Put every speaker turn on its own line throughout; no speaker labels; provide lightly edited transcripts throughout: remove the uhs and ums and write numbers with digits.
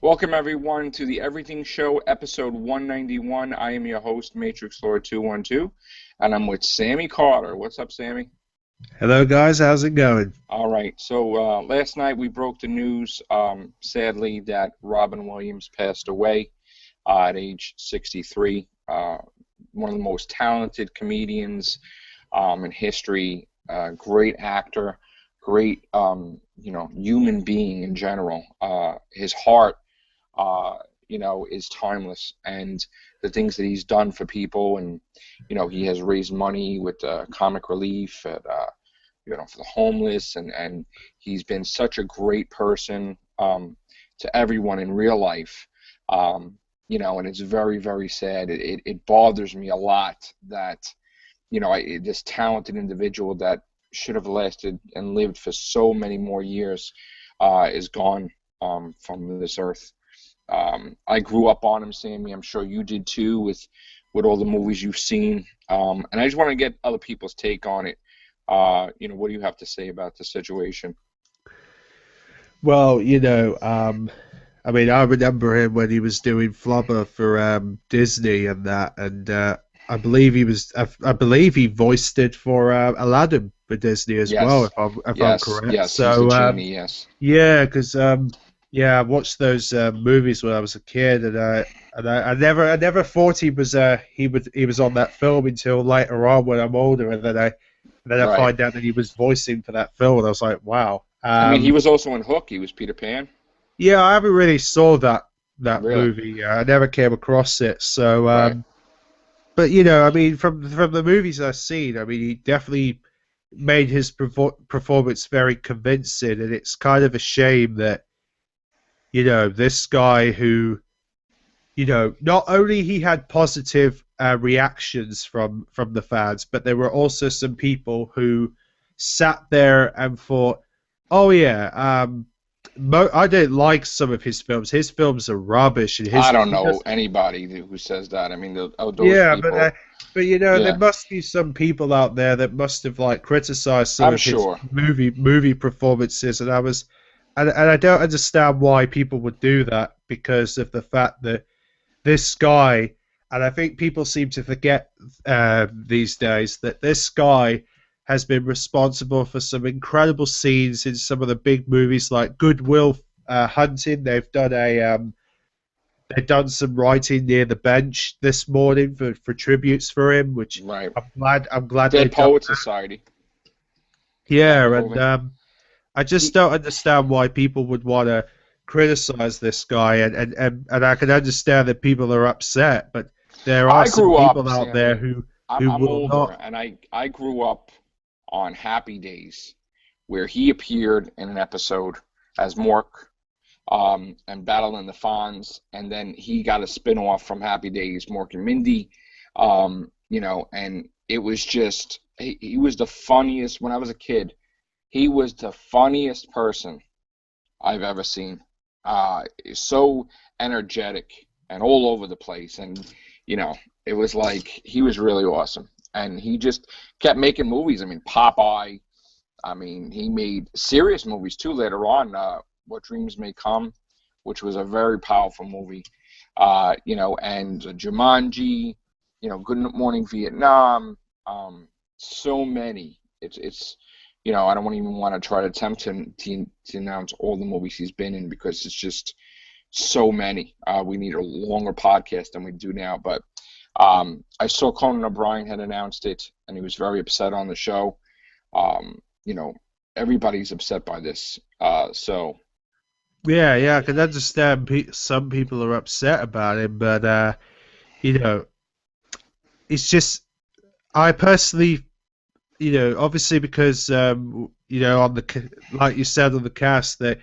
Welcome everyone to the Everything Show, episode 191. I am your host, Matrix Lord 212, and I'm with Sammy Carter. What's up, Sammy?
Hello, guys. How's it going?
All right. So last night we broke the news, sadly, that Robin Williams passed away at age 63. One of the most talented comedians in history. Great actor, great human being in general. His heart is timeless, and the things that he's done for people, and he has raised money with comic relief for the homeless, and he's been such a great person to everyone in real life. And it's very, very sad. It bothers me a lot that this talented individual that should have lasted and lived for so many more years is gone from this earth. I grew up on him, Sammy. I'm sure you did too, with all the movies you've seen. And I just want to get other people's take on it. What do you have to say about the situation?
Well, I mean, I remember him when he was doing Flubber for Disney and that, and I believe he voiced it for Aladdin for Disney as well,
Yes,
if I'm
yes,
correct.
yes. He's the
So,
genie. Yes,
yeah, because yeah, I watched those movies when I was a kid, and I never thought he was on that film until later on when I'm older, and then I
right.
find out that he was voicing for that film, and I was like, wow.
I mean, he was also in Hook. He was Peter Pan.
Yeah, I haven't really saw that
Really?
movie. I never came across it. So,
Right.
but I mean, from the movies I've seen, I mean, he definitely made his performance very convincing, and it's kind of a shame that this guy who not only he had positive reactions from the fans, but there were also some people who sat there and thought, "Oh yeah, I didn't like some of his films. His films are rubbish, and
I
his
don't
he
know
does."
anybody who says that. I mean, those
Yeah,
people.
but there
Yeah,
must be some people out there that must have like criticized some
I'm
of his
sure.
movie performances, and I don't understand why people would do that because of the fact that this guy, and I think people seem to forget these days that this guy has been responsible for some incredible scenes in some of the big movies like Goodwill Hunting. They've done some writing near the bench this morning for tributes for him, which
Right.
I'm glad
Dead
they've done.
Poet Society. That
Yeah, and
movie.
I just
He,
don't understand why people would want to criticize this guy, and I can understand that people are upset, but there are
I
some
grew up,
people out there
Sammy.
who
I'm
who
I'm
will
older,
not.
and I grew up on Happy Days, where he appeared in an episode as Mork, and Battle in the Fonz, and then he got a spin-off from Happy Days, Mork and Mindy, and it was just he was the funniest when I was a kid. He was the funniest person I've ever seen. So energetic and all over the place, and you know, it was like he was really awesome, and he just kept making movies. I mean, Popeye. I mean, he made serious movies too later on. What Dreams May Come, which was a very powerful movie. And Jumanji. Good Morning Vietnam. So many. I don't even want to try to attempt to announce all the movies he's been in because it's just so many. We need a longer podcast than we do now. But I saw Conan O'Brien had announced it, and he was very upset on the show. Um, you know, Everybody's upset by this. So
Yeah, I can understand some people are upset about him, but you know, it's just I personally, obviously because like you said on the cast that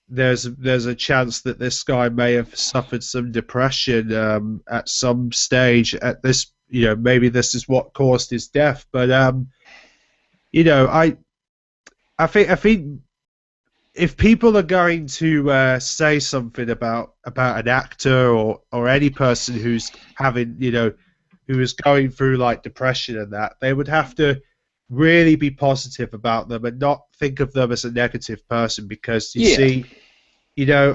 there's a chance that this guy may have suffered some depression at some stage at this maybe this is what caused his death, but you know I I think if people are going to say something about an actor or any person who's having who is going through like depression and that, they would have to really be positive about them and not think of them as a negative person because you
yeah,
see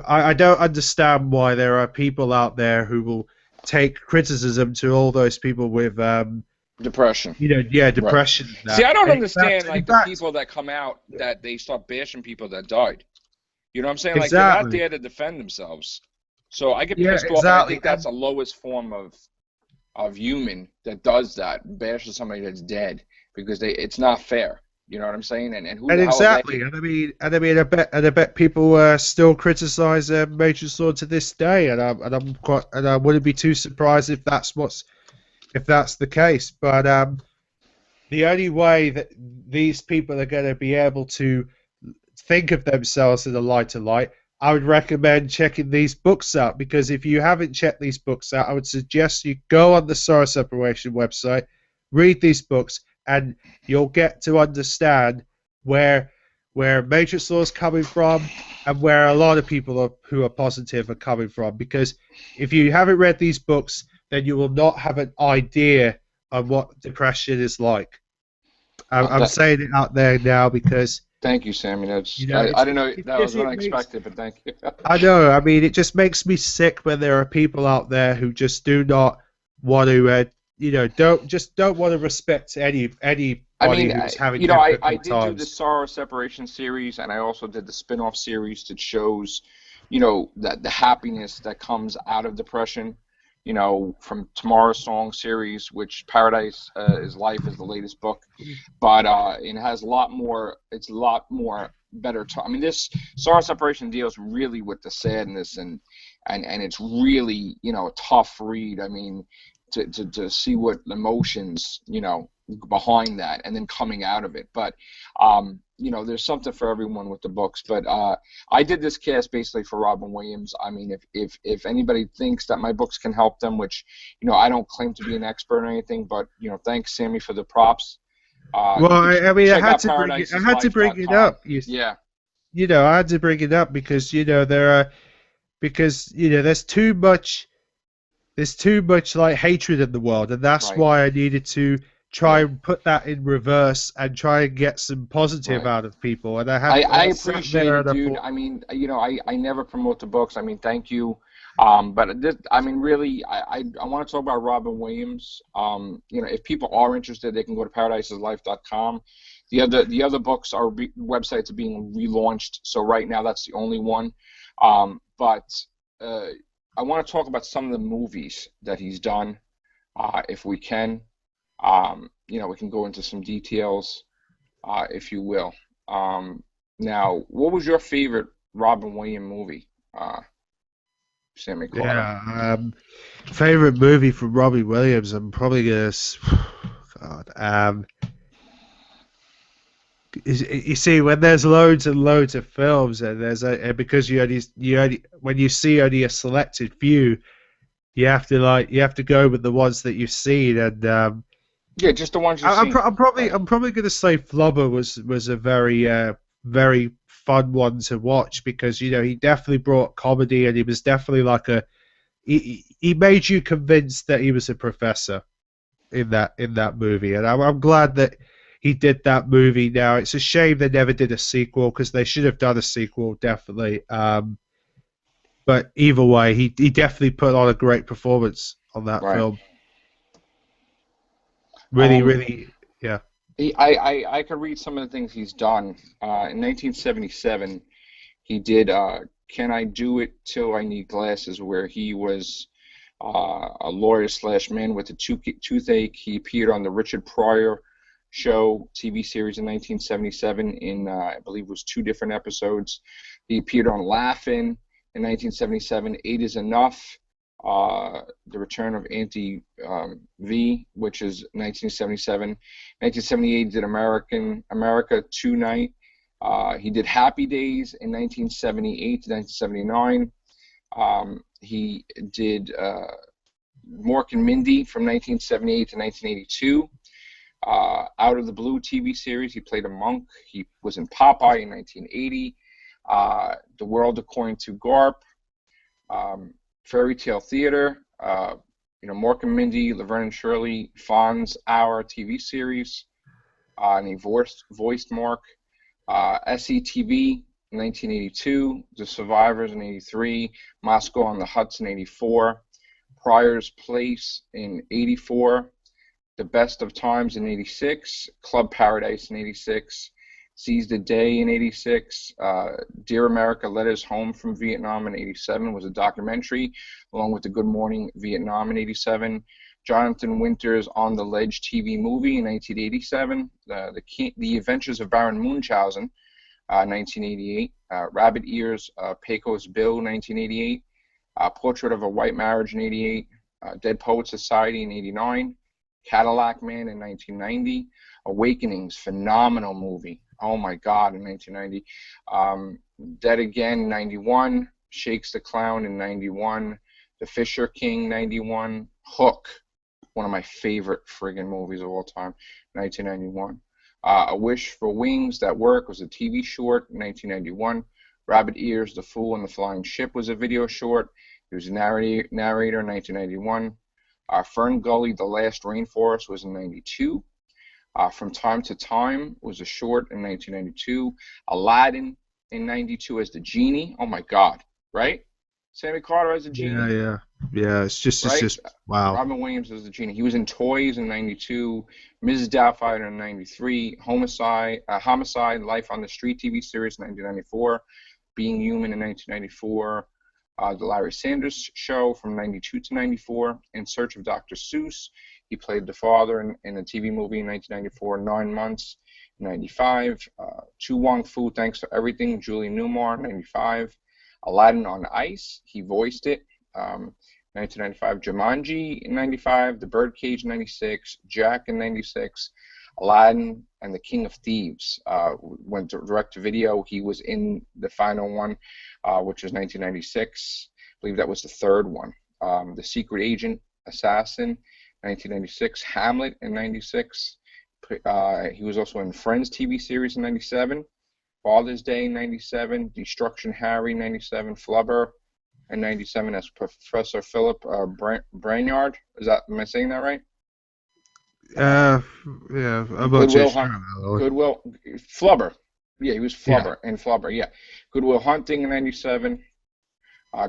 I don't understand why there are people out there who will take criticism to all those people with,
Depression.
yeah,
Right.
depression and
See,
that.
I don't
And
understand
in
like the
fact,
people that come out that they start bashing people that died. You know what I'm saying? Like they're not
exactly.
there to defend themselves. So I get
Yeah,
pissed off, and I
exactly.
think that's the lowest form of human that does that, bashes somebody that's dead because it's not fair. You know what I'm saying? And who
And
the hell are
exactly,
they?
I bet people still criticize Major Sword to this day, and I wouldn't be too surprised if if that's the case. But the only way that these people are going to be able to think of themselves in a lighter light, I would recommend checking these books out, because if you haven't checked these books out, I would suggest you go on the Sorrow Separation website, read these books, and you'll get to understand where Matrix Law is coming from and where a lot of people who are positive are coming from. Because if you haven't read these books, then you will not have an idea of what depression is like. I'm
That,
saying it out there now because
thank you, Sammy. That's I
it's
didn't know
it
that
just
was
it makes
unexpected, but thank you.
I know. I mean, it just makes me sick when there are people out there who just do not want to, don't want to respect
I
anybody
mean,
who's having
I
difficult
did do the
times.
Sorrow Separation series, and I also did the spin-off series that shows, that the happiness that comes out of depression. From Tomorrow's Song series, which Paradise is Life is the latest book, but it has a lot more. It's a lot more better. I mean, this Sorrow Separation deals really with the sadness and it's really a tough read. I mean, to see what emotions behind that and then coming out of it. But there's something for everyone with the books. But I did this cast basically for Robin Williams. I mean, if anybody thinks that my books can help them, which I don't claim to be an expert or anything, but thanks Sammy for the props.
Well,
You could
I mean,
check out
I had to bring it
paradiseslife.com.
up.
Yeah,
I had to bring it up because there's too much like hatred in the world, and that's
right,
why I needed to try
yeah,
and put that in reverse and try and get some positive
right.
out of people.
I
I sat
appreciate
there
it,
and I
dude.
thought,
I mean, I never promote the books. I mean, thank you. But this, I mean, really, I want to talk about Robin Williams. If people are interested, they can go to paradiseslife.com. The other books are websites are being relaunched. So right now, that's the only one. But uh, I want to talk about some of the movies that he's done, if we can. We can go into some details, if you will. Um, Now, what was your favorite Robin Williams movie, Sammy Carter?
yeah, favorite movie from Robbie Williams. I'm probably gonna, God, you see, when there's loads and loads of films, and because you only when you see only a selected few, you have to go with the ones that you've seen. And
Yeah, just the ones you've seen. Right.
I'm probably going to say Flubber was a very fun one to watch, because he definitely brought comedy, and he was definitely like he made you convinced that he was a professor in that movie, and I'm glad that he did that movie. Now it's a shame they never did a sequel, because they should have done a sequel, definitely. But either way, he definitely put on a great performance on that
Right.
film. Really,
Um,
really, yeah.
I could read some of the things he's done. In 1977, he did "Can I Do It Till I Need Glasses," where he was a lawyer slash man with a toothache. He appeared on the Richard Pryor Show TV series in 1977 in I believe it was two different episodes. He appeared on Laugh-In in 1977. Eight is Enough. The Return of Auntie V, which is 1977. 1978 he did America Tonight. He did Happy Days in 1978 to 1979. He did Mork and Mindy from 1978 to 1982. Out of the Blue TV series, he played a monk. He was in Popeye in 1980. The World According to Garp. Fairy Tale Theater. Mork and Mindy, Laverne and Shirley, Fonz Hour TV series. And he voiced Mork. SCTV, in 1982, The Survivors in 83, Moscow on the Hudson 84, Pryor's Place in 84, The Best of Times in 86, Club Paradise in 86, Seize the Day in 86, Dear America Letters Home from Vietnam in 87 was a documentary, along with the Good Morning Vietnam in 87. Jonathan Winter's On the Ledge TV movie in 1987, The Adventures of Baron Munchausen, 1988, Rabbit Ears, Pecos Bill, 1988, Portrait of a White Marriage in 88, Dead Poets Society in 89, Cadillac Man in 1990, Awakenings, phenomenal movie. Oh my God, in 1990. Dead Again, 91, Shakes the Clown in 91, The Fisher King, 91, Hook, one of my favorite friggin' movies of all time, 1991. A Wish for Wings That Work was a TV short, 1991. Rabbit Ears, The Fool and the Flying Ship was a video short. He was a narrator in 1991. Fern Gully, The Last Rainforest was in 92. From Time to Time was a short in 1992. Aladdin in 92 as the genie. Oh my God, right? Sammy Carter as the
Yeah,
genie,
yeah, yeah. It's
right?
just wow.
Robin Williams as the genie. He was in Toys in 92, Mrs. Doubtfire in 93, Homicide, Life on the Street TV series in 1994, Being Human in 1994, The Larry Sanders Show from 92 to 94, In Search of Dr. Seuss. He played the father in a TV movie in 1994, 9 Months in 95, Tu Wong Fu, Thanks for Everything, Julie Newmar in 95, Aladdin on Ice, he voiced it, 1995, Jumanji in 95, The Birdcage in 96, Jack in 96, Aladdin and the King of Thieves went direct to video. He was in the final one, which was 1996. I believe that was the third one. The Secret Agent, Assassin, 1996. Hamlet in 96. He was also in Friends TV series in 97. Father's Day in 97. Destruction Harry 97. Flubber in 97 as Professor Philip Brainard. Am I saying that right?
Uh, yeah, I'm not too
Goodwill
sure
Hunt,
about that one.
Goodwill Flubber. Yeah, he was
Yeah.
Flubber and Flubber. Yeah, Goodwill Hunting in '97.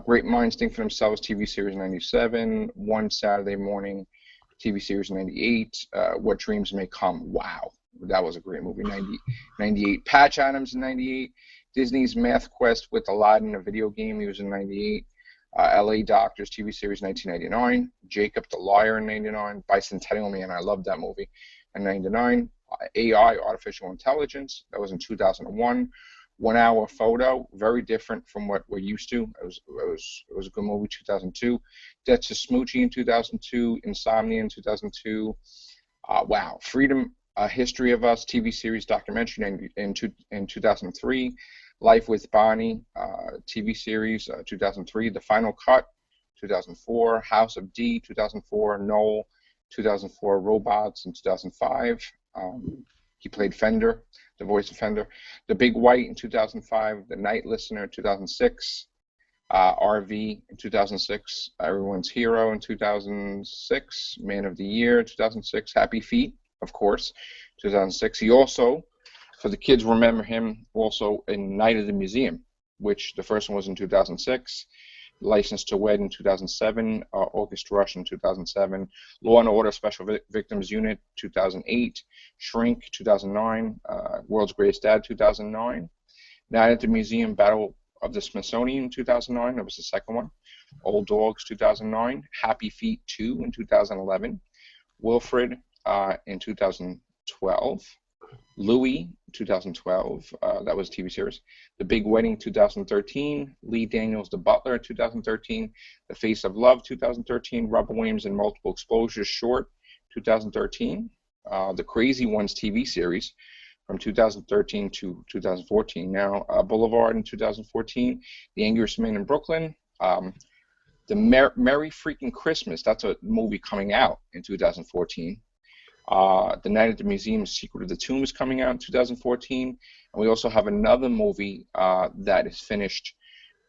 Great Minds Think for Themselves TV series in '97. One Saturday Morning TV series in '98. What Dreams May Come. Wow, that was a great movie. '98. Patch Adams in '98. Disney's Math Quest with Aladdin, a video game. He was in '98. LA Doctors TV series 1999, Jacob the Liar in 99, Bicentennial Man, I love that movie, in 99, AI, Artificial Intelligence, that was in 2001, 1 Hour Photo, very different from what we're used to, it was a good movie, 2002, Death to Smoochie in 2002, Insomnia in 2002, wow, Freedom, A History of Us TV series documentary in 2003, Life with Bonnie, TV series, 2003, The Final Cut, 2004, House of D, 2004, Noel, 2004, Robots in 2005. He played Fender, the voice of Fender. The Big White in 2005, The Night Listener in 2006, RV in 2006, Everyone's Hero in 2006, Man of the Year 2006, Happy Feet, of course, 2006. He also, for the kids, remember him also in Night of the Museum, which the first one was in 2006, License to Wed in 2007, August Rush in 2007, Law and Order Special Victims Unit 2008, Shrink 2009, World's Greatest Dad 2009, Night at the Museum, Battle of the Smithsonian 2009, that was the second one, Old Dogs 2009, Happy Feet 2 in 2011, Wilfred in 2012, Louis, 2012, that was a TV series. The Big Wedding, 2013. Lee Daniels, The Butler, 2013. The Face of Love, 2013. Robert Williams and Multiple Exposures, short, 2013. The Crazy Ones TV series from 2013 to 2014. Now, Boulevard in 2014. The Angriest Man in Brooklyn. The Merry Freaking Christmas, that's a movie coming out in 2014. The Night at the Museum, Secret of the Tomb is coming out in 2014. And we also have another movie that is finished,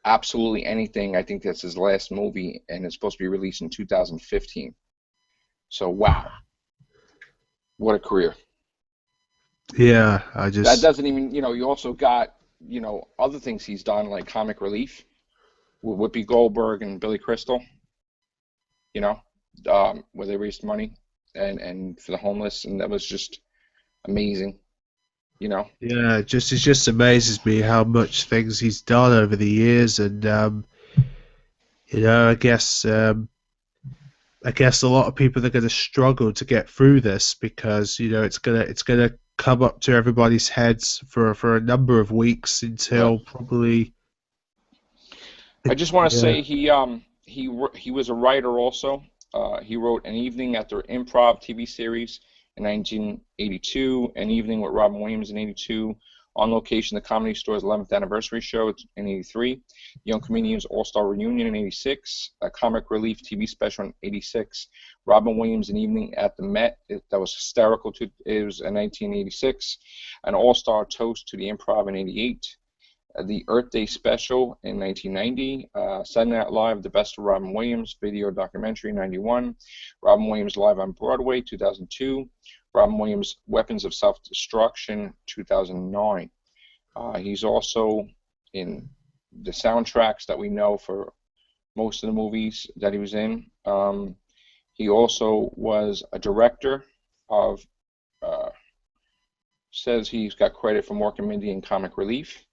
Absolutely Anything. I think that's his last movie, and it's supposed to be released in 2015. So, wow. What a career.
Yeah,
That doesn't even, you also got other things he's done, like Comic Relief with Whoopi Goldberg and Billy Crystal, you know, where they raised money and for the homeless, and that was just amazing, you know.
Yeah, it just amazes me how much things he's done over the years, and I guess a lot of people are going to struggle to get through this because it's gonna come up to everybody's heads for a number of weeks
Yeah.
until probably
I just want to
yeah.
say he was a writer also. He wrote An Evening at the Improv TV series in 1982, An Evening with Robin Williams in 82, On Location, the Comedy Store's 11th anniversary show in 83, Young Comedians All-Star Reunion in 86, a Comic Relief TV special in 86, Robin Williams, An Evening at the Met, that was hysterical. It was in 1986, an All-Star Toast to the Improv in 88, the Earth Day special in 1990, Saturday Night Live, The Best of Robin Williams video documentary 91, Robin Williams Live on Broadway 2002, Robin Williams Weapons of Self-Destruction 2009. He's also in the soundtracks that we know for most of the movies that he was in. He also was a director of, says he's got credit for Mork and Mindy and Comic Relief,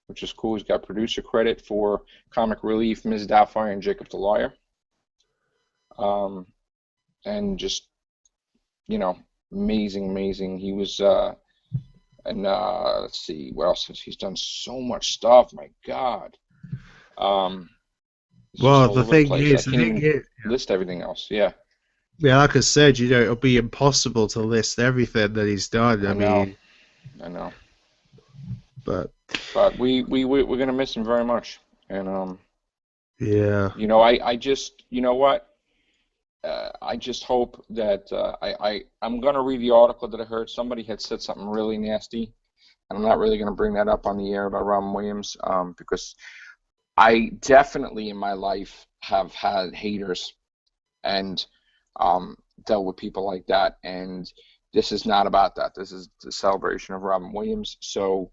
which is cool. He's got producer credit for Comic Relief, Ms. Doubtfire, and Jacob the Liar. And just, amazing, amazing. He was, and let's see, what else? He's done so much stuff, my God. It's just
Well,
all over the place. I
the
can't
thing
even
is,
list everything else. Yeah,
yeah, like I said, it'll be impossible to list everything that he's done. I
I know,
mean,
I know.
but
But we're gonna miss him very much. And
yeah,
I just, you know what? I just hope that I'm gonna read the article that I heard. Somebody had said something really nasty, and I'm not really gonna bring that up on the air about Robin Williams, because I definitely in my life have had haters and dealt with people like that, and this is not about that. This is the celebration of Robin Williams. So,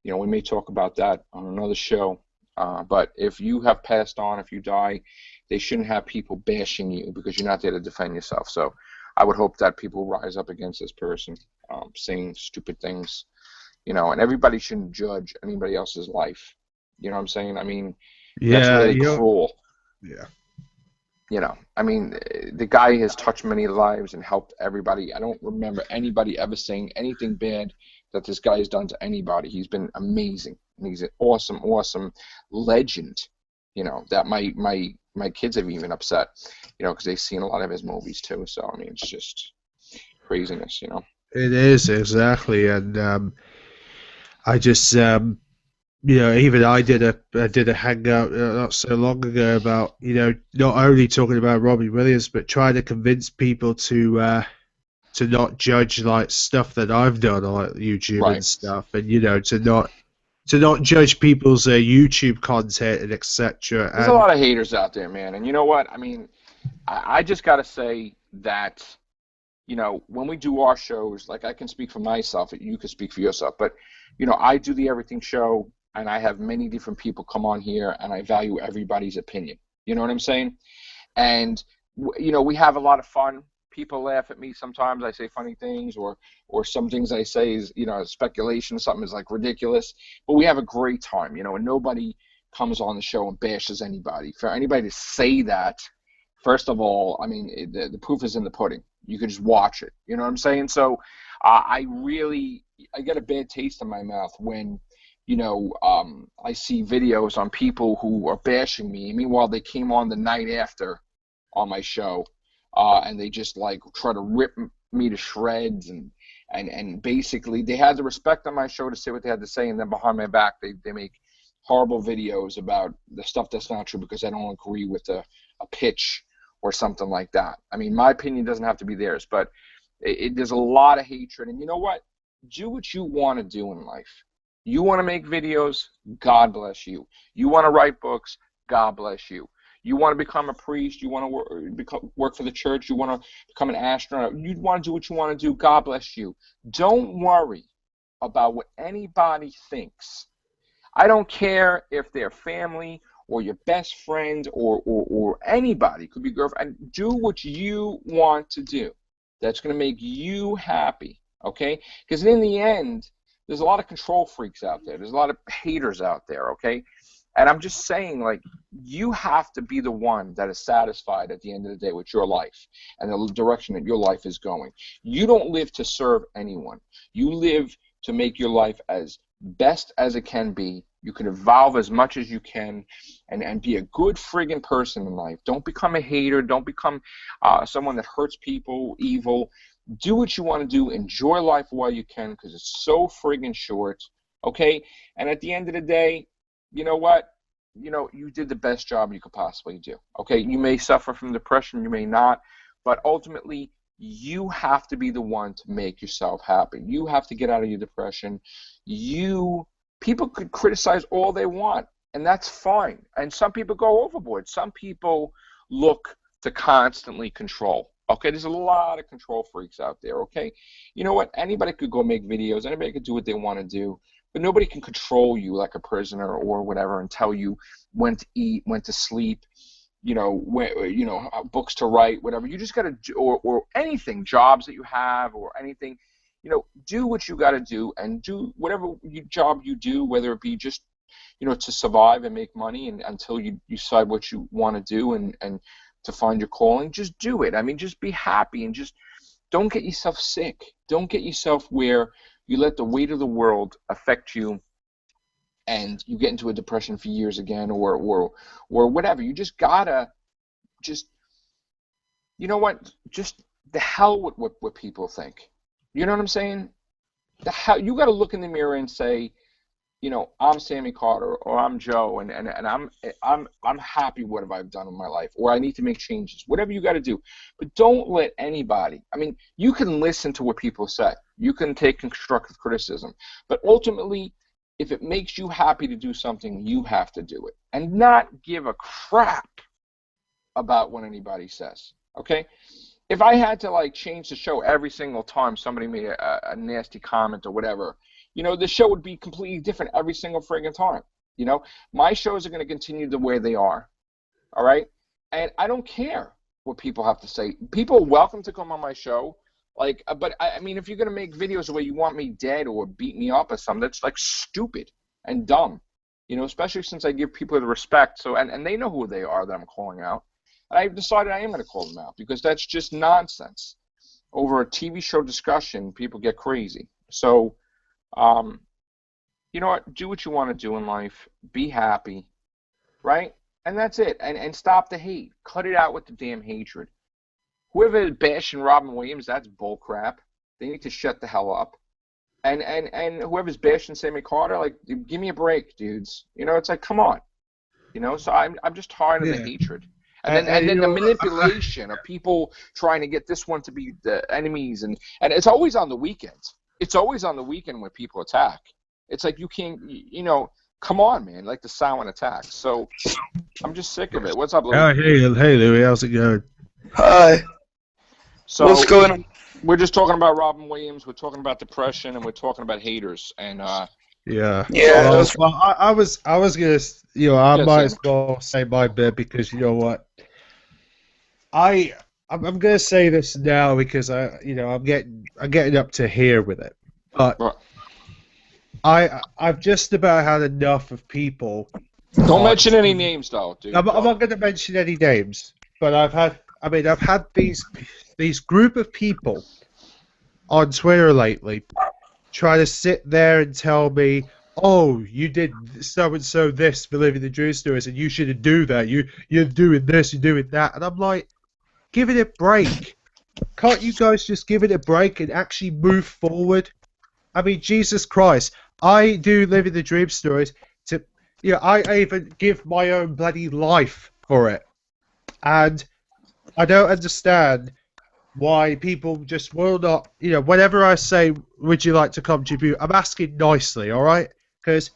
we may talk about that on another show. But if you have passed on, if you die, they shouldn't have people bashing you because you're not there to defend yourself. So I would hope that people rise up against this person, saying stupid things, and everybody shouldn't judge anybody else's life. You know what I'm saying? I mean, that's
yeah,
really cruel.
yeah.
I mean, the guy has touched many lives and helped everybody. I don't remember anybody ever saying anything bad that this guy has done to anybody. He's been amazing, and he's an awesome, awesome legend. That my kids have even upset, because they've seen a lot of his movies too. So I mean, it's just craziness.
It is exactly, and I just even I did a hangout not so long ago about not only talking about Robbie Williams but trying to convince people to not judge like stuff that I've done on like YouTube and
Right.
stuff, and to not judge people's YouTube content and etc.
There's a
And
lot of haters out there, man. And you know what? I mean, I just got to say that, when we do our shows, like I can speak for myself, you can speak for yourself, but, I do the Everything Show, and I have many different people come on here, and I value everybody's opinion. You know what I'm saying? And, we have a lot of fun. People laugh at me sometimes. I say funny things, or some things I say is, speculation. Something is like ridiculous. But we have a great time, and nobody comes on the show and bashes anybody. For anybody to say that, first of all, I mean, the proof is in the pudding. You could just watch it. You know what I'm saying? So I get a bad taste in my mouth when, I see videos on people who are bashing me. Meanwhile, they came on the night after on my show, and they just like try to rip me to shreds, and basically they had the respect on my show to say what they had to say, and then behind my back they make horrible videos about the stuff that's not true because I don't agree with a pitch or something like that. I mean, my opinion doesn't have to be theirs, but there's a lot of hatred. And you know what? Do what you want to do in life. You want to make videos? God bless you. You want to write books? God bless you. You want to become a priest? You want to work for the church? You want to become an astronaut? You want to do what you want to do? God bless you. Don't worry about what anybody thinks. I don't care if they're family or your best friend or anybody. It could be girlfriend. Do what you want to do. That's going to make you happy, okay? Because in the end, there's a lot of control freaks out there. There's a lot of haters out there, okay? And I'm just saying, like, you have to be the one that is satisfied at the end of the day with your life and the direction that your life is going. You don't live to serve anyone. You live to make your life as best as it can be. You can evolve as much as you can and be a good friggin' person in life. Don't become a hater. Don't become someone that hurts people, evil. Do what you want to do. Enjoy life while you can because it's so friggin' short, okay? And at the end of the day, you know what? You did the best job you could possibly do. Okay, you may suffer from depression, you may not, but ultimately, you have to be the one to make yourself happy. You have to get out of your depression. People could criticize all they want, and that's fine. And some people go overboard. Some people look to constantly control. Okay, there's a lot of control freaks out there. Okay, you know what? Anybody could go make videos. Anybody could do what they want to do. But nobody can control you like a prisoner or whatever and tell you when to eat, when to sleep, books to write, whatever. You just got to, or anything, jobs that you have or anything, do what you got to do and do whatever job you do, whether it be just, to survive and make money and until you decide what you want to do and to find your calling, just do it. I mean, just be happy and just don't get yourself sick. Don't get yourself where you let the weight of the world affect you and you get into a depression for years again or whatever. You just gotta just, just the hell with what people think. You know what I'm saying? The hell, you gotta look in the mirror and say, I'm Sammy Carter or I'm Joe and I'm happy with what I've done in my life or I need to make changes. Whatever you got to do. But don't let anybody. I mean, you can listen to what people say. You can take constructive criticism. But ultimately, if it makes you happy to do something, you have to do it and not give a crap about what anybody says. Okay? If I had to change the show every single time somebody made a nasty comment or whatever, the show would be completely different every single friggin' time. My shows are going to continue the way they are. All right? And I don't care what people have to say. People are welcome to come on my show. But I mean, if you're going to make videos the way you want me dead or beat me up or something, that's stupid and dumb. Especially since I give people the respect. So, and they know who they are that I'm calling out. And I've decided I am going to call them out because that's just nonsense. Over a TV show discussion, people get crazy. So, you know what? Do what you want to do in life. Be happy, right? And that's it. And stop the hate. Cut it out with the damn hatred. Whoever is bashing Robin Williams, that's bullcrap. They need to shut the hell up. And whoever's bashing Sammy Carter, give me a break, dudes. It's come on. So I'm just tired of the hatred. And then the manipulation of people trying to get this one to be the enemies and it's always on the weekends. It's always on the weekend when people attack. It's you can't, come on, man, the silent attack. So I'm just sick of it. What's up, Louis?
Oh, hey, Louis, how's it going?
Hi.
So
what's going on?
We're just talking about Robin Williams. We're talking about depression, and we're talking about haters. And
yeah.
Well,
I was gonna, might as well say my bit because you know what, I'm gonna say this now because I'm getting up to here with it, but I've just about had enough of people.
Don't mention any names, though, dude.
I'm not going to mention any names, but I've had these group of people on Twitter lately try to sit there and tell me, oh, you did so and so this for Living the Dream Stories, and you shouldn't do that. You're doing this, you're doing that, and I'm like, give it a break. Can't you guys just give it a break and actually move forward? I mean, Jesus Christ, I do Living the Dream Stories to, I even give my own bloody life for it, and I don't understand why people just will not, whenever I say, would you like to contribute, I'm asking nicely, all right? Because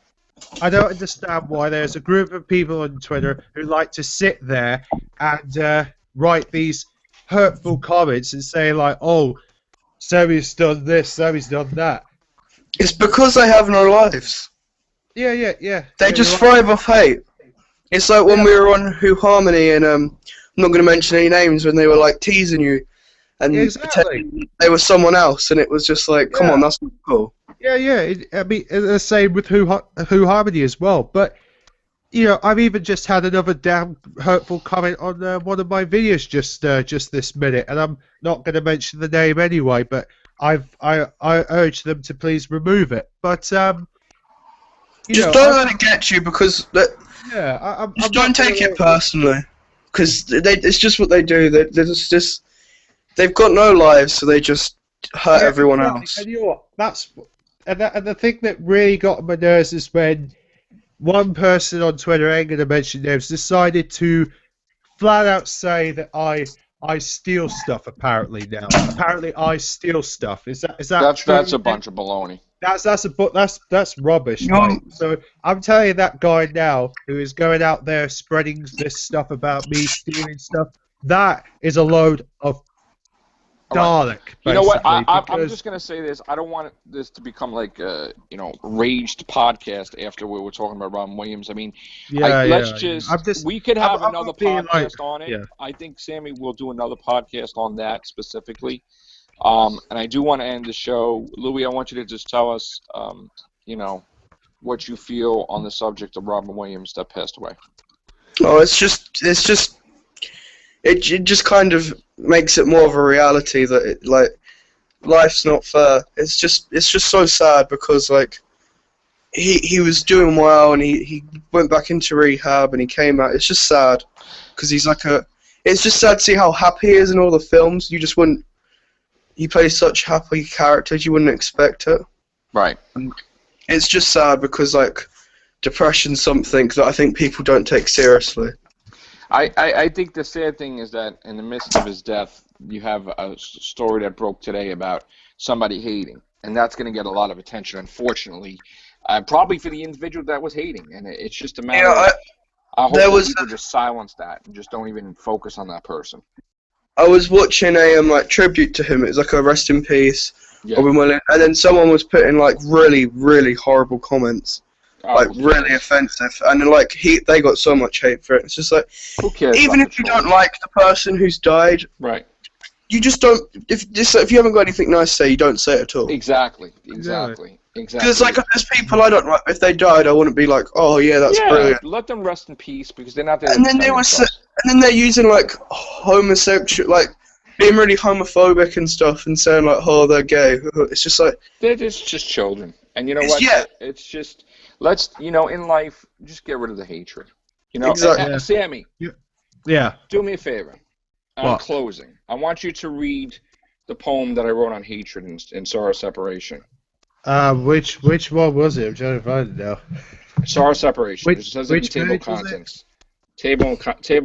I don't understand why there's a group of people on Twitter who like to sit there and write these hurtful comments and say, oh, Sammy's done this, Sammy's done that.
It's because they have no lives.
Yeah.
They
You're
just
right.
thrive off hate. It's like when
Yeah,
we were on Who Harmony, and I'm not going to mention any names, when they were like teasing you and
exactly.
pretending they were someone else, and it was just like, come on,
Yeah,
that's not cool.
yeah. I mean, the same with Who Harmony as well. But I've even just had another damn hurtful comment on one of my videos just this minute, and I'm not going to mention the name anyway. But I urge them to please remove it. But
Just
I'm
don't let it get you, because
yeah,
just
I'm not
don't
going to
take
let
it
it get.
personally, because it's just what they do. They're just they've got no lives, so they just hurt
Yeah,
everyone
exactly.
else.
And what? And the thing that really got on my nerves is when one person on Twitter, I ain't going to mention names, decided to flat out say that I steal stuff. Apparently I steal stuff. Is that true?
That's a bunch of baloney.
That's rubbish,
You're,
mate. So I'm telling you, that guy now who is going out there spreading this stuff about me stealing stuff, that is a load of
All right.
garlic,
You know what?
basically.
I'm
Because
just gonna say this. I don't want this to become like a raged podcast after we were talking about Robin Williams. I mean, let's
yeah. I'm
just
just
we could
I'm
have another
not being like
podcast on it.
yeah.
I think Sammy will do another podcast on that specifically. And I do want to end the show, Louis. I want you to just tell us, you know, what you feel on the subject of Robin Williams that passed away.
oh, it just kind of makes it more of a reality that like life's not fair. It's just so sad, because like he was doing well, and he went back into rehab, and he came out. It's just sad, because he's like a. It's just sad to see how happy he is in all the films. You just wouldn't. He plays such happy characters, you wouldn't expect it.
Right.
And it's just sad, because like depression's something that I think people don't take seriously.
I think the sad thing is that in the midst of his death, you have a story that broke today about somebody hating, and that's going to get a lot of attention, unfortunately, probably for the individual that was hating, and it's just a matter
Yeah,
of I hope
there
that
was.
people just silence that and just don't even focus on that person.
I was watching a like tribute to him. It was like a rest in peace,
Yeah.
Robin Williams, and then someone was putting like really, really horrible comments,
Oh,
like
who
really
cares?
offensive, and then like they got so much hate for it. It's just like,
Who cares
even
about the
if you don't
trolls?
like the person who's died,
Right.
you just don't. If you haven't got anything nice to say, you don't say it at all.
Exactly.
Exactly.
Because like there's people I don't like. If they died, I wouldn't be like, oh yeah, that's
Yeah,
brilliant.
let them rest in peace because they're not there to
And then
defend themselves.
and then they're using like homosexual, like being really homophobic and stuff, and saying like, oh, they're gay. It's just like,
They're just children. And you know
it's
what?
yeah,
It's just, let's, in life, just get rid of the hatred.
exactly.
Yeah.
Sammy,
Yeah.
do me a favor. On
What?
closing, I want you to read the poem that I wrote on hatred and sorrow separation.
Which one was it? I'm trying to find it now.
Sorrow separation. It says it in
Which
table
page was it?
contents. Table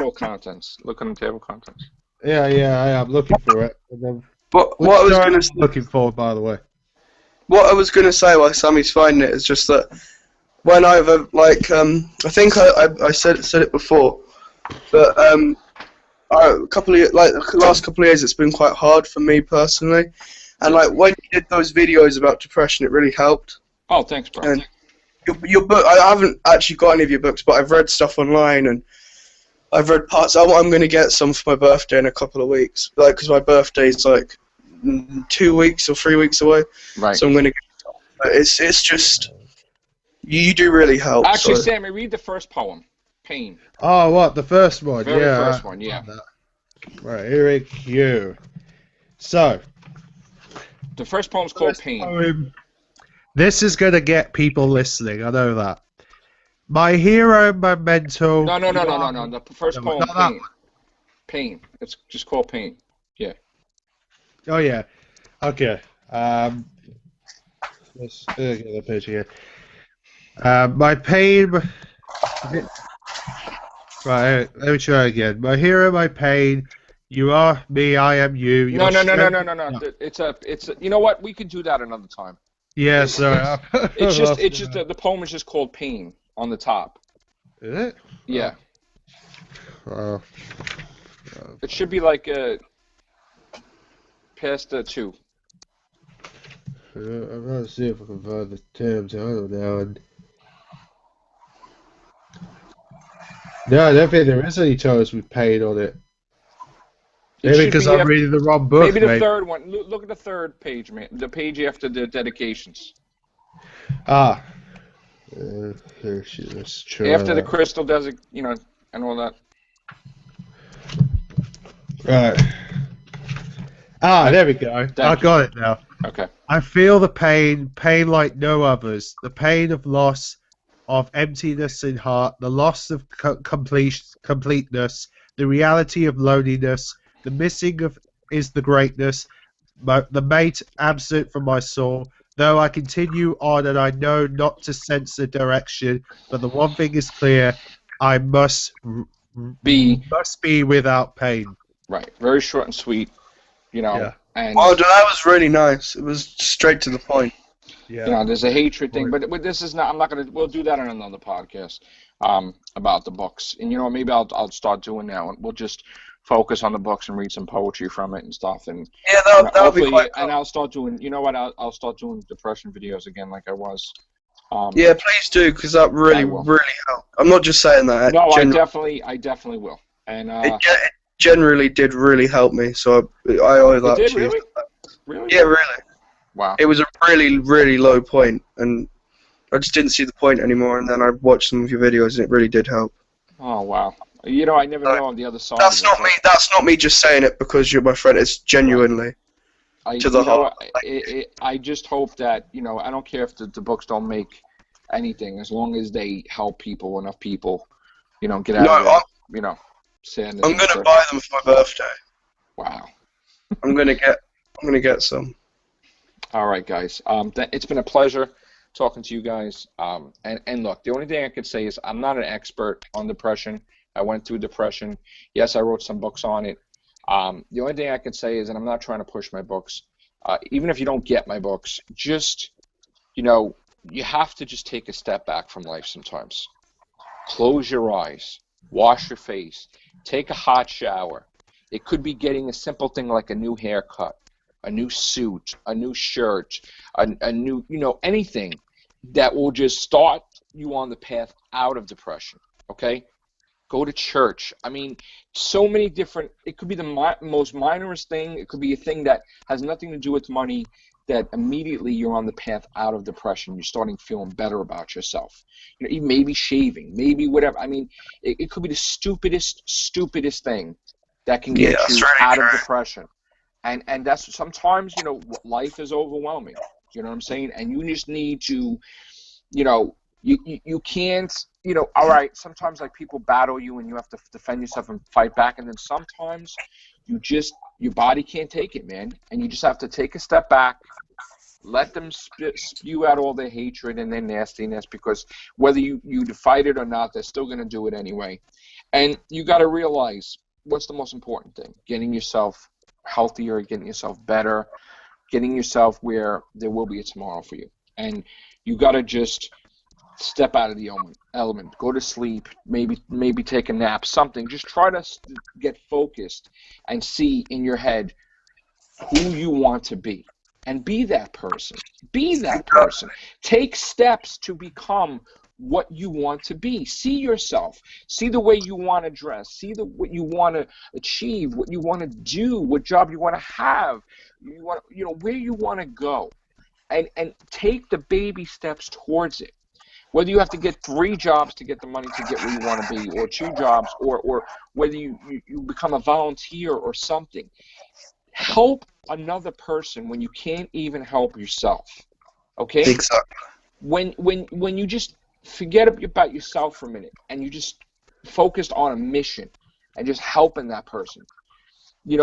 of contents. Look on the table of contents.
Yeah, I am looking for it. And then,
What
which
I was
story
gonna
am I looking for, by the way?
what I was gonna say while Sammy's finding it is just that when I've like I think I said it before, but a couple of like the last couple of years it's been quite hard for me personally, and like when you did those videos about depression, it really helped.
Oh, thanks, bro.
And your book, I haven't actually got any of your books, but I've read stuff online, and I've read parts. I'm going to get some for my birthday in a couple of weeks, like because my birthday's like 2 weeks or 3 weeks away.
Right.
So I'm going to get some. But it's just you do really help.
Actually,
so.
Sammy, read the first poem. Pain.
Oh, what? The first one?
Very
yeah.
first one, yeah.
Right, here we go. So,
The first poem's called
first
Pain.
poem. This is going to get people listening, I know that. My hero, my mentor.
No. The first
No,
poem,
not that
Pain. Pain. It's just called Pain. Yeah.
Oh, yeah. Okay. Let's get the page here. My pain. Right, let me try again. My hero, my pain. You are me, I am you.
No.
Your strength-
It's a. You know what? We could do that another time.
Yeah, sorry.
It's just the poem is just called Pain on the top.
Is it?
Yeah.
Oh.
It should be like past the 2.
I'm going to see if I can find the terms. I don't know. No, I don't think there is any times with pain on it.
It
Maybe
should
because
be
I'm
after,
reading the wrong
maybe
book,
the
mate.
third one. Look at the third page, man. The page after the dedications.
Ah. Let's try
After the
that.
crystal desert, and all that.
Right. Ah,
I
there we go. I
thank you.
got it now.
Okay.
I feel the pain like no others. The pain of loss, of emptiness in heart, the loss of completeness, the reality of loneliness, the missing of is the greatness, the mate absent from my soul. Though I continue on and I know not to sense the direction, but the one thing is clear: I
B.
must be without pain.
Right. Very short and sweet.
Yeah,
And
Oh, that was really nice. It was straight to the point.
yeah.
there's a hatred thing,
Right.
but this is not. I'm not gonna. We'll do that on another podcast. About the books, and maybe I'll start doing that. And we'll just focus on the books and read some poetry from it and stuff, and
Yeah, that'll be
hopefully,
quite
and
cool.
I'll start doing. You know what? I'll start doing depression videos again, like I was. Um,
Yeah, please do, because that
I
really,
will.
really helped. I'm not just saying that.
No, I definitely will. And
It generally did really help me, so I owe
it
that
did
to you.
really, really.
Yeah, really.
Wow.
It was a really, really low point, and I just didn't see the point anymore. And then I watched some of your videos, and it really did help.
Oh wow. I never
So,
know on the other side
that's
of it,
not me.
but
That's not me just saying it because you're my friend. It's
right.
genuinely to the heart.
I just hope that I don't care if the books don't make anything, as long as they help people, enough people, get
No,
out of their, sadness
I'm
and
gonna
depression.
buy them for my birthday.
Wow.
I'm gonna get some.
All right, guys. It's been a pleasure talking to you guys. And look, the only thing I could say is I'm not an expert on depression. I went through depression. Yes, I wrote some books on it. The only thing I can say is, and I'm not trying to push my books, even if you don't get my books, just, you have to just take a step back from life sometimes. Close your eyes, wash your face, take a hot shower. It could be getting a simple thing like a new haircut, a new suit, a new shirt, a new, anything that will just start you on the path out of depression. Okay? Go to church. I mean, so many different, it could be the most minorest thing. It could be a thing that has nothing to do with money, that immediately you're on the path out of depression. You're starting feeling better about yourself. Maybe shaving, maybe whatever. I mean, it could be the stupidest thing that can
Yeah,
get
that's
you
really
out of
true.
depression. And that's sometimes, life is overwhelming. You know what I'm saying? And you just need to, you know, you can't, all right, sometimes like people battle you and you have to defend yourself and fight back. And then sometimes your body can't take it, man. And you just have to take a step back, let them spew out all their hatred and their nastiness, because whether you fight it or not, they're still going to do it anyway. And you got to realize what's the most important thing: getting yourself healthier, getting yourself better, getting yourself where there will be a tomorrow for you. And you got to just step out of the element, go to sleep, maybe take a nap, something. Just try to get focused and see in your head who you want to be, and be that person. Be that person. Take steps to become what you want to be. See yourself. See the way you want to dress. See what you want to achieve, what you want to do, what job you want to have. You want, where you want to go, and take the baby steps towards it. Whether you have to get 3 jobs to get the money to get where you want to be, or 2 jobs, or whether you become a volunteer or something. Help another person when you can't even help yourself. Okay?
Exactly.
When you just forget about yourself for a minute and you just focused on a mission and just helping that person. You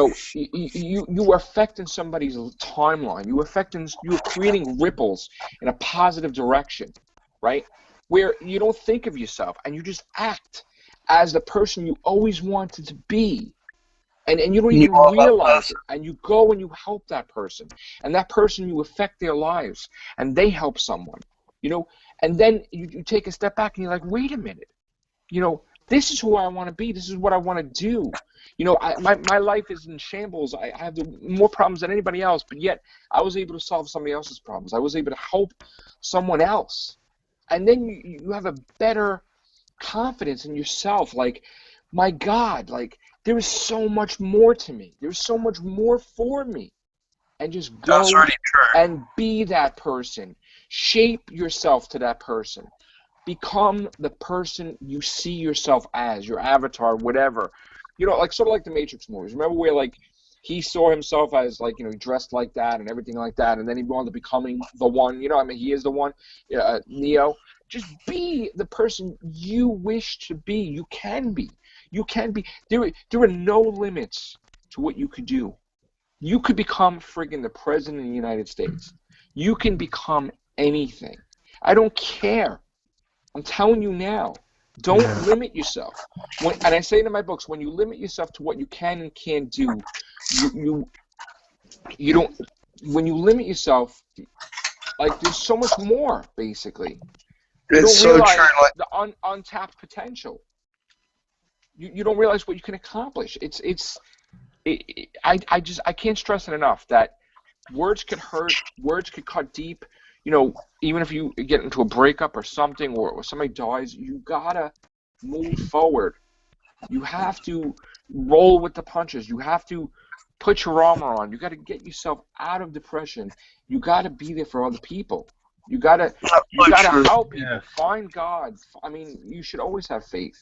are affecting somebody's timeline. You're creating ripples in a positive direction, right? Where you don't think of yourself and you just act as the person you always wanted to be. And you don't
You
even
are that
realize
person.
it. And you go and you help that person. And that person, you affect their lives. And they help someone. And then you take a step back and you're like, wait a minute. This is who I want to be. This is what I want to do. My life is in shambles. I have more problems than anybody else, but yet I was able to solve somebody else's problems. I was able to help someone else. And then you have a better confidence in yourself. Like, my God, like, there is so much more to me. There's so much more for me. And just
That's
go
really true.
and be that person. Shape yourself to that person. Become the person you see yourself as, your avatar, whatever. You know, like sort of like the Matrix movies. Remember where like he saw himself as like, you know, dressed like that and everything like that, and then he wanted to becoming the one. You know, I mean, he is the one, Neo. Just be the person you wish to be. You can be. You can be. There are no limits to what you could do. You could become friggin' the president of the United States. You can become anything. I don't care. I'm telling you now. Don't limit yourself. And I say it in my books, when you limit yourself to what you can and can't do, you don't. When you limit yourself, like there's so much more. Basically, you
It's
don't
so
realize
true. Like,
the untapped potential. You don't realize what you can accomplish. I can't stress it enough that words could hurt, words could cut deep. You know, even if you get into a breakup or something, or somebody dies, you gotta move forward. You have to roll with the punches. You have to put your armor on. You got to get yourself out of depression. You got to be there for other people. You gotta help people.
Yeah.
Find God. I mean, you should always have faith.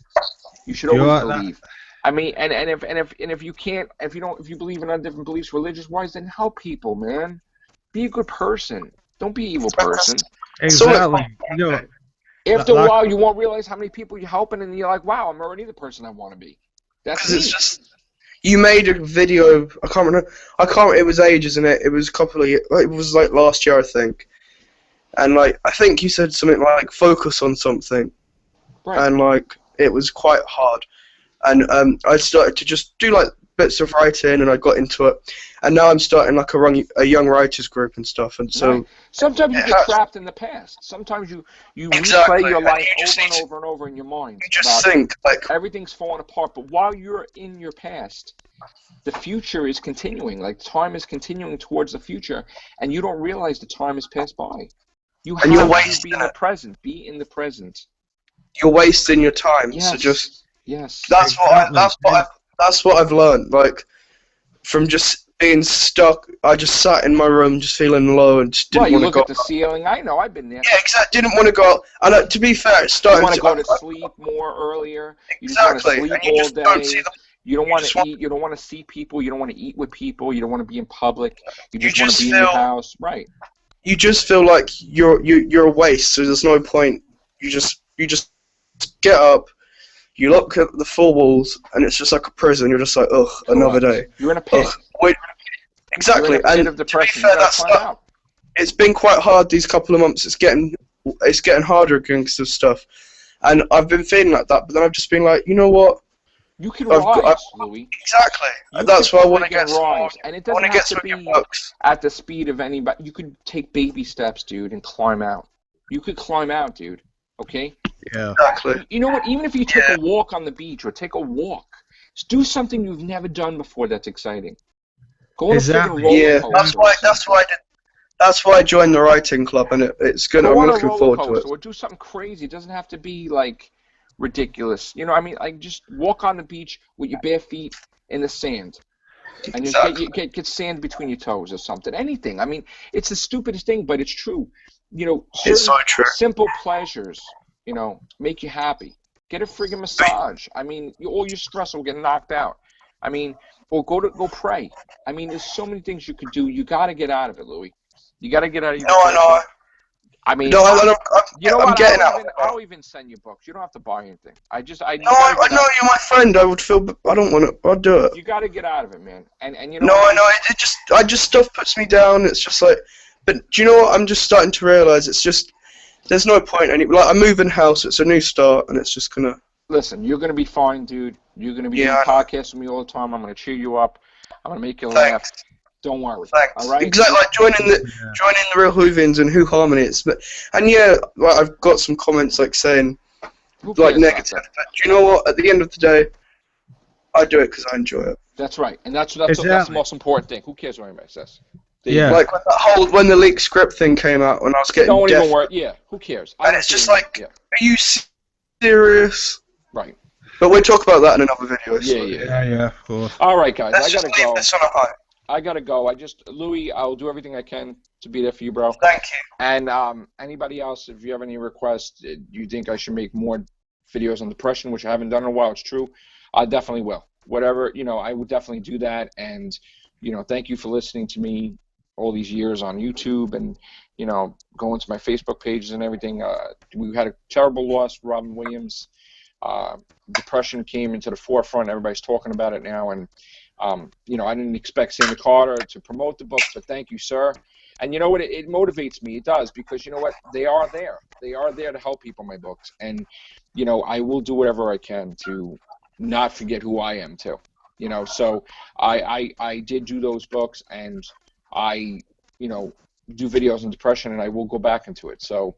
You should
You
always
are that.
believe. I mean, and if you can't, if you believe in different beliefs, religious wise, then help people, man. Be a good person. Don't be an evil person.
Exactly. You know,
After a
like-
while, you won't realize how many people you're helping, and you're like, wow, I'm already the person I want to be. That's
because
me.
it's just you made a video. I can't remember. I can't. It was ages, and it was a couple of. It was like last year, I think. And like I think you said something like focus on something,
Right.
and like it was quite hard. And I started to just do like bits of writing, and I got into it. And now I'm starting like a young writers group and stuff. And so
Right. Sometimes you
it
get
has-
trapped in the past. Sometimes you
Exactly.
replay your
And
life
you just
over
need
and
to-
over and over in your mind.
you just
about
think like
everything's falling apart. But while you're in your past, the future is continuing. Like time is continuing towards the future, and you don't realize the time has passed by. You
And you're
have to
wasting
be in the
it.
present. Be in the present.
you're wasting your time.
Yes.
So just
Yes.
that's what I've learned. Like from just being stuck, I just sat in my room, just feeling low, and just
Well,
didn't
you
want to
look
go.
at the ceiling. I know. I've been there.
Yeah, exactly. Didn't want to go out. And to be fair, it's
You
starting
want to go to sleep more earlier. You just
Exactly.
want to
And
sleep
you
all
just don't see
day.
the.
You don't want
just
to
want-
eat. You don't want to see people. You don't want to eat with people. You don't want to be in public. You just, want
just
to be in your
feel-
house. Right.
You just feel like you're a waste. So there's no point. You just get up. You look at the four walls, and it's just like a prison. You're just like, ugh, another day.
You're in a pit.
Ugh. Wait. Exactly.
You're in a pit
And
of
to be
depression.
fair,
You gotta
that's
find out.
it's been quite hard these couple of months. It's getting harder against this stuff, and I've been feeling like that. But then I've just been like, you know what?
You can
I've got-
rise, Louis.
Exactly.
You
That's
can
why I want to
friggin'
get some more.
rise. And it
I want
doesn't
to
have
get
to
some
be
good books.
at the speed of anybody. You could take baby steps, dude, and climb out. You could climb out, dude. Okay?
yeah.
Exactly.
You know what? Even if you take
Yeah.
a walk on the beach or take a walk, just do something you've never done before that's exciting. Go on
Exactly.
a friggin' roller
Yeah.
coaster.
That's why I did. That's why I joined the writing club, and it's good.
Go
I'm
on a
looking
roller
forward to
coaster
it.
or do something crazy. It doesn't have to be like ridiculous. You know, I mean, like just walk on the beach with your bare feet in the sand, and just
Exactly.
get sand between your toes or something. Anything. I mean, it's the stupidest thing, but it's true. You know,
It's so
certain
true.
simple pleasures, you know, make you happy. Get a friggin' massage. I mean, all your stress will get knocked out. I mean, or go pray. I mean, there's so many things you could do. You got to get out of it, Louis. You got to get out of your
No, I know.
depression. I mean,
No,
you know
I'm
what?
getting out.
I'll even send you books. You don't have to buy anything.
No, I know you're my friend. I would feel. I don't want to. I'll do it.
You got to get out of it, man. And you know.
No,
what?
I know. I just stuff puts me down. It's just like. But do you know what? I'm just starting to realize it's just. There's no point. Like I'm moving house. It's a new start, and it's just gonna.
Listen, you're gonna be fine, dude. You're gonna be doing podcasts with me all the time. I'm gonna cheer you up. I'm gonna make you laugh.
Thanks.
Don't worry.
Thanks.
All right.
Exactly. Like joining the Real Whovians and Who Harmony. And yeah, like, I've got some comments like saying
Who
like
cares about
negative.
that?
But do you know what? At the end of the day, I do it because I enjoy it.
That's right, and that's
Exactly.
the most important thing. Who cares what anybody says?
Yeah.
Like when the leaked script thing came out, when I was getting
Don't
deaf,
even worry. Yeah. Who cares?
And it's just like, are you serious.
Right.
But we'll talk about that in another video.
Yeah,
so.
yeah.
Yeah, of course.
All right, guys.
Let's
I
just
gotta
leave
go.
this on a high.
I gotta go. Louis, I'll do everything I can to be there for you, bro.
Thank you.
And anybody else, if you have any requests, you think I should make more videos on depression, which I haven't done in a while, it's true, I definitely will. Whatever, I would definitely do that. And, thank you for listening to me all these years on YouTube and, going to my Facebook pages and everything. We had a terrible loss, Robin Williams. Depression came into the forefront. Everybody's talking about it now. And, I didn't expect Santa Carter to promote the books, but thank you, sir. And you know what? It motivates me. It does, because you know what? They are there. They are there to help people, my books. And, I will do whatever I can to not forget who I am, too. So I did do those books, and I, do videos on depression, and I will go back into it. So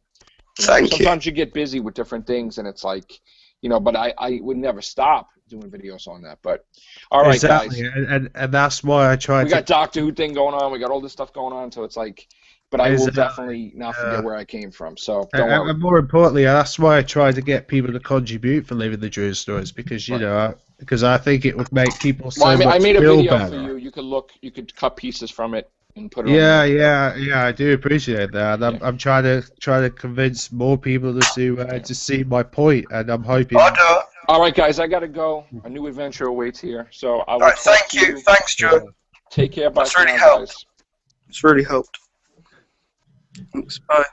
sometimes you get busy with different things, and it's like, but I would never stop doing videos on that. But all right,
exactly.
guys.
And that's why I tried
We got Doctor Who thing going on. We got all this stuff going on. So it's like, but I will definitely not forget where I came from. So don't worry.
And more importantly, that's why I try to get people to contribute for Living the Dream Stories, because because I think it would make people so much
I made a
feel
video
better.
for you. You could cut pieces from it and put it.
Yeah. I do appreciate that. And I'm trying to convince more people to see my point, and I'm hoping.
All right, guys, I gotta go. A new adventure awaits here. So I will.
All right, thank you. Thanks, Joe.
Take care. Bye.
That's really helped. It's really helped. Thanks. Bye.